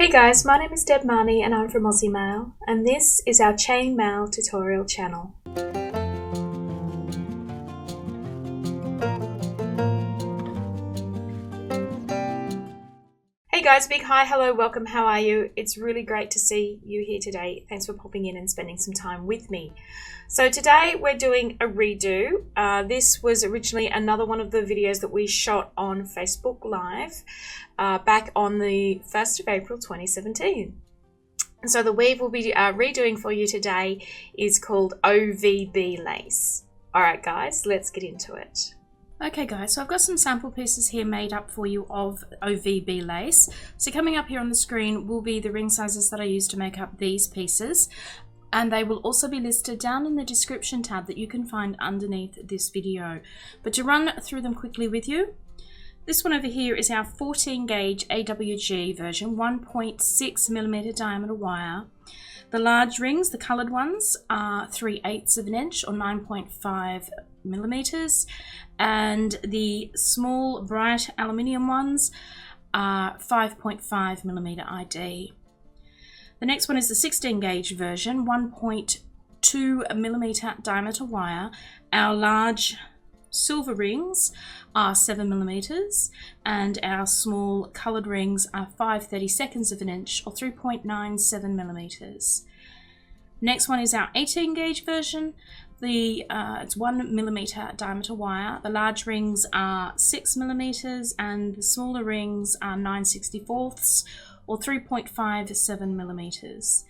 Hey guys, my name is Deb Marnie and I'm from Aussie Maille, and this is our chain mail tutorial channel. Hey guys, big hi, hello, welcome, how are you? It's really great to see you here today. Thanks for popping in and spending some time with me. So today we're doing a redo. This was originally another one of the videos that we shot on Facebook Live back on the 1st of April 2017. And so the weave we'll be redoing for you today is called OVB Lace. Alright guys, let's get into it. Okay guys, so I've got some sample pieces here made up for you of OVB lace. So coming up here on the screen will be the ring sizes that I used to make up these pieces, and they will also be listed down in the description tab that you can find underneath this video. But to run through them quickly with you, this one over here is our 14 gauge AWG version, 1.6mm diameter wire. The large rings, the coloured ones, are 3/8 of an inch or 9.5mm, and the small bright aluminium ones are 5.5mm ID. The next one is the 16 gauge version, 1.2mm diameter wire. Our large silver rings are 7mm, and our small coloured rings are 5/32 of an inch or 3.97mm. Next one is our 18 gauge version. It's 1mm diameter wire. The large rings are 6mm and the smaller rings are 9/64 or 3.57mm.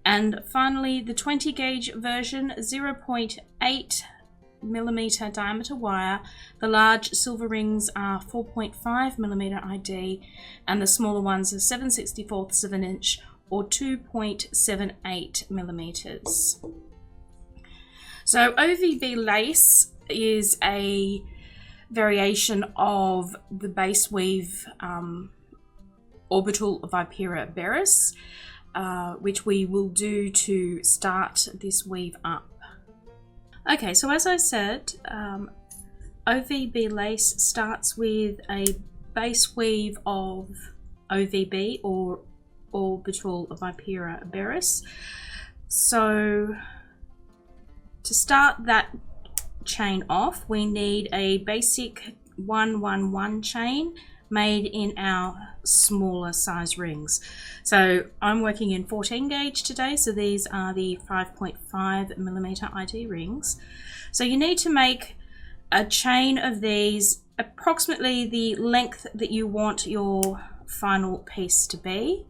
And finally the 20 gauge version, 0.8mm diameter wire. The large silver rings are 4.5mm ID and the smaller ones are 7/64 of an inch or 2.78mm. So OVB lace is a variation of the base weave orbital Vipera berris, which we will do to start this weave up. Okay, so as I said, OVB lace starts with a base weave of OVB or orbital Vipera berris. So to start that chain off, we need a basic 1-1-1 chain made in our smaller size rings. So I'm working in 14 gauge today, so these are the 5.5mm ID rings. So you need to make a chain of these approximately the length that you want your final piece to be.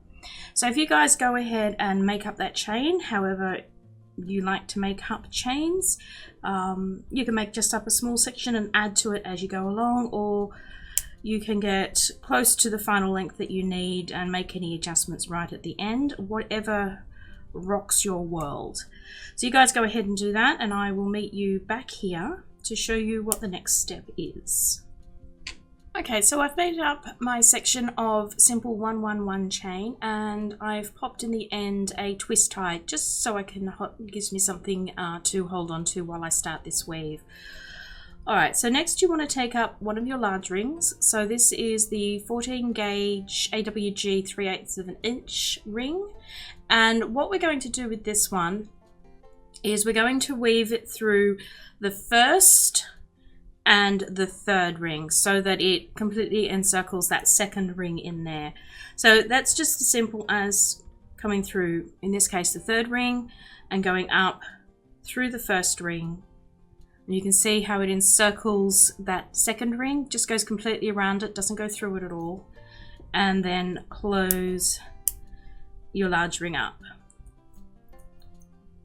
So if you guys go ahead and make up that chain however you like to make up chains, you can make just up a small section and add to it as you go along, or you can get close to the final length that you need and make any adjustments right at the end, whatever rocks your world. So you guys go ahead and do that, and I will meet you back here to show you what the next step is. Okay, so I've made up my section of simple 1-1-1 chain, and I've popped in the end a twist tie just so it gives me something to hold on to while I start this weave. Alright, so next you want to take up one of your large rings. So this is the 14 gauge AWG 3/8 of an inch ring, and what we're going to do with this one is we're going to weave it through the first and the third ring so that it completely encircles that second ring in there. So that's just as simple as coming through, in this case, the third ring and going up through the first ring. And you can see how it encircles that second ring, just goes completely around it, doesn't go through it at all. And then close your large ring up.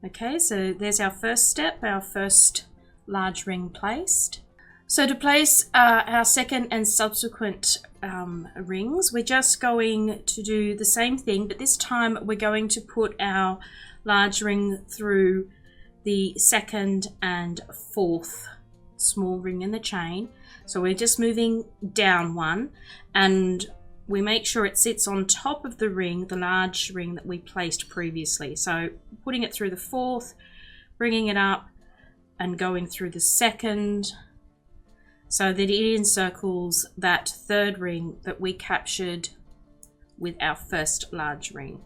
Okay, so there's our first step, our first large ring placed. So to place our second and subsequent rings, we're just going to do the same thing, but this time we're going to put our large ring through the second and fourth small ring in the chain. So we're just moving down one, and we make sure it sits on top of the ring, the large ring that we placed previously. So putting it through the fourth, bringing it up and going through the second, so that it encircles that third ring that we captured with our first large ring.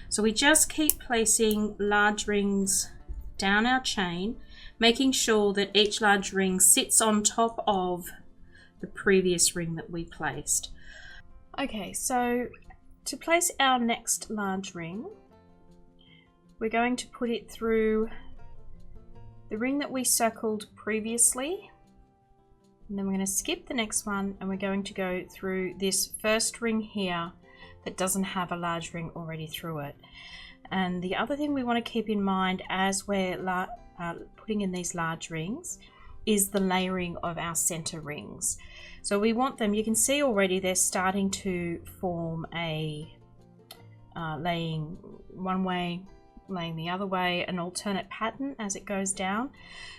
So we just keep placing large rings down our chain, making sure that each large ring sits on top of the previous ring that we placed. Okay, so to place our next large ring, we're going to put it through the ring that we circled previously, and then we're going to skip the next one, and we're going to go through this first ring here that doesn't have a large ring already through it. And the other thing we want to keep in mind as we're putting in these large rings is the layering of our center rings. So we want them, you can see already they're starting to form a laying one way, laying the other way, an alternate pattern as it goes down.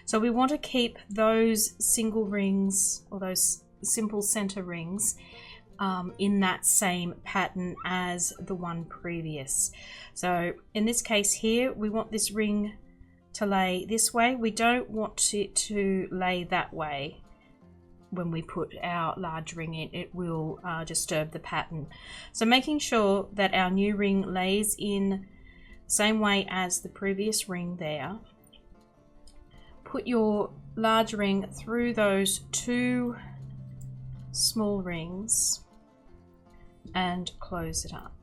So we want to keep those single rings, or those simple center rings, in that same pattern as the one previous. So in this case here, we want this ring to lay this way. We don't want it to lay that way. When we put our large ring in, it will disturb the pattern. So making sure that our new ring lays in the same way as the previous ring there. Put your large ring through those two small rings and close it up.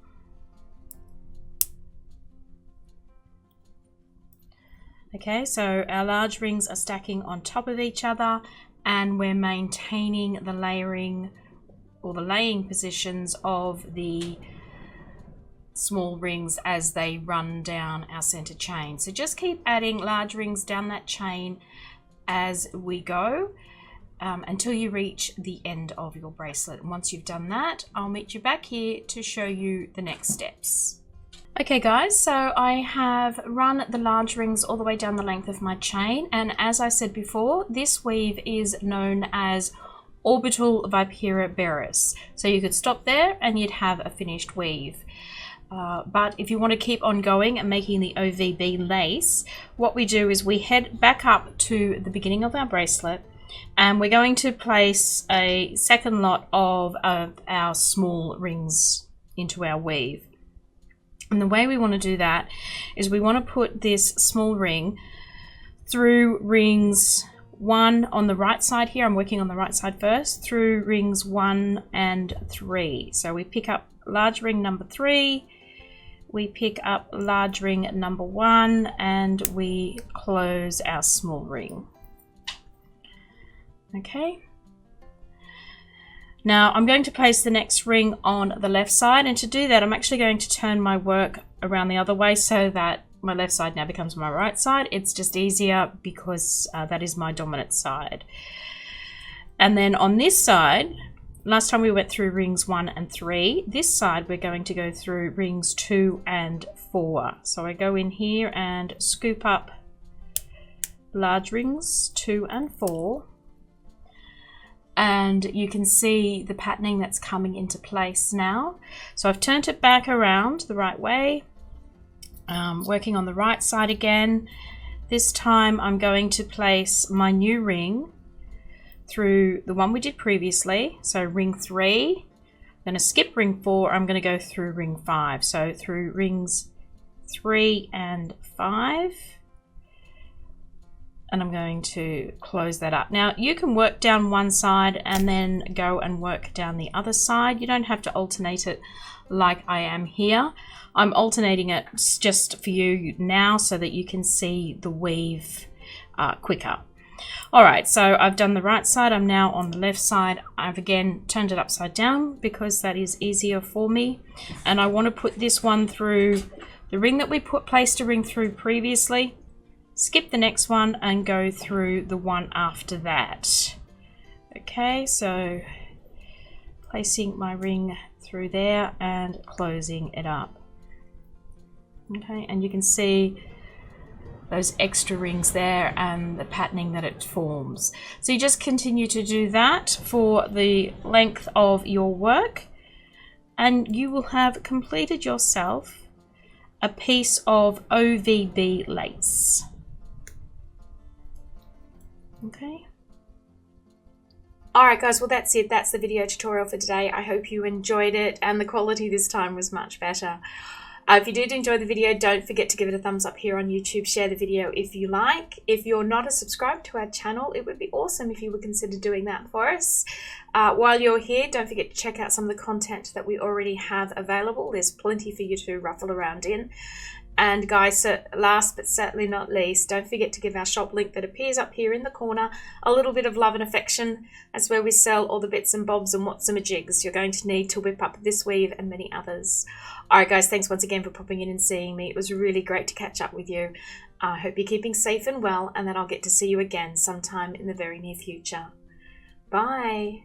Okay, so our large rings are stacking on top of each other, and we're maintaining the layering or the laying positions of the small rings as they run down our center chain. So just keep adding large rings down that chain as we go until you reach the end of your bracelet. And once you've done that, I'll meet you back here to show you the next steps. Okay guys, so I have run the large rings all the way down the length of my chain, and as I said before, this weave is known as orbital vipera bearis. So you could stop there and you'd have a finished weave. But if you want to keep on going and making the OVB lace, what we do is we head back up to the beginning of our bracelet, and we're going to place a second lot of our small rings into our weave. And the way we want to do that is we want to put this small ring through rings 1 on the right side here. I'm working on the right side first, through rings 1 and 3. So we pick up large ring number 3, we pick up large ring number 1, and we close our small ring. Okay. Now I'm going to place the next ring on the left side, and to do that I'm actually going to turn my work around the other way so that my left side now becomes my right side. It's just easier because that is my dominant side. And then on this side, last time we went through rings 1 and 3, this side we're going to go through rings 2 and 4. So I go in here and scoop up large rings 2 and 4. And you can see the patterning that's coming into place now. So I've turned it back around the right way, working on the right side again. This time I'm going to place my new ring through the one we did previously, so ring 3. I'm going to skip ring 4, I'm going to go through ring 5. So through rings 3 and 5. And I'm going to close that up. Now you can work down one side and then go and work down the other side. You don't have to alternate it like I am here. I'm alternating it just for you now so that you can see the weave quicker. Alright, so I've done the right side, I'm now on the left side. I've again turned it upside down because that is easier for me. And I want to put this one through the ring that we placed a ring through previously. Skip the next one and go through the one after that. Okay, so placing my ring through there and closing it up. Okay, and you can see those extra rings there and the patterning that it forms. So you just continue to do that for the length of your work, and you will have completed yourself a piece of OVB lace. Okay. Alright guys, well that's it. That's the video tutorial for today. I hope you enjoyed it and the quality this time was much better. If you did enjoy the video, don't forget to give it a thumbs up here on YouTube. Share the video if you like. If you're not subscribed to our channel, it would be awesome if you would consider doing that for us. While you're here, don't forget to check out some of the content that we already have available. There's plenty for you to ruffle around in. And guys, last but certainly not least, don't forget to give our shop link that appears up here in the corner a little bit of love and affection. That's where we sell all the bits and bobs and what's and jigs you're going to need to whip up this weave and many others. Alright guys, thanks once again for popping in and seeing me. It was really great to catch up with you. I hope you're keeping safe and well, and that I'll get to see you again sometime in the very near future. Bye!